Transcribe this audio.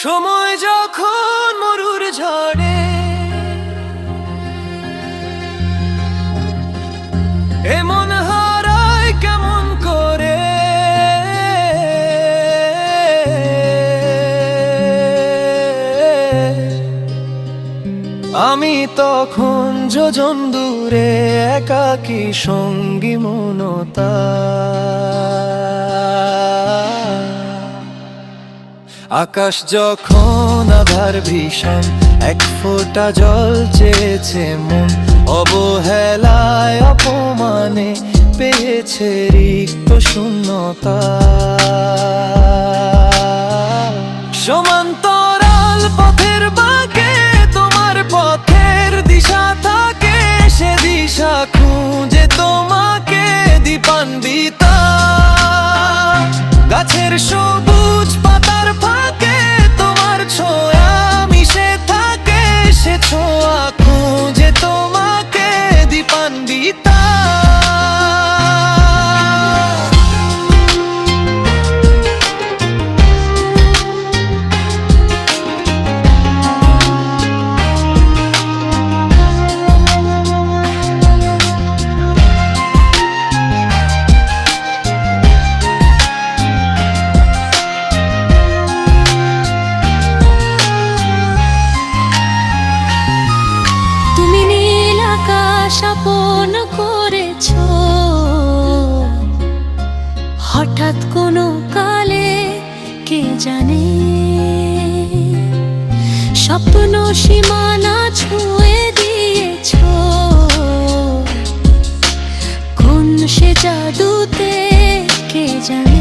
সময় যখন মরুর ঝড়ে এমন হারায় কেমন করে, আমি তখন যোজন দূরে একাকী সঙ্গী মনতা। আকাশ যখন আধার ভীষণ, এক ফোঁটা জল চেয়েছে মন, অবহেলায় অপমানে পেয়েছে রিক্ত শূন্যতা। সমান্তরাল পথের বাঁকে তোমার পথের দিশা থাকে, সে দিশা খুঁজে তোমাকে দীপান্বিতা। গাছের সবুজ পাতার ফাঁকে তোমার ছোঁয়া মিশে থাকে, সে ছোঁয়া খুঁজে তোমাকে দীপান্বিতা। আপন করেছ হঠাৎ কোনো কালে, কে জানে স্বপ্ন সীমানা ছুঁয়ে দিয়েছ, কোন সে জাদুতে কে জানে।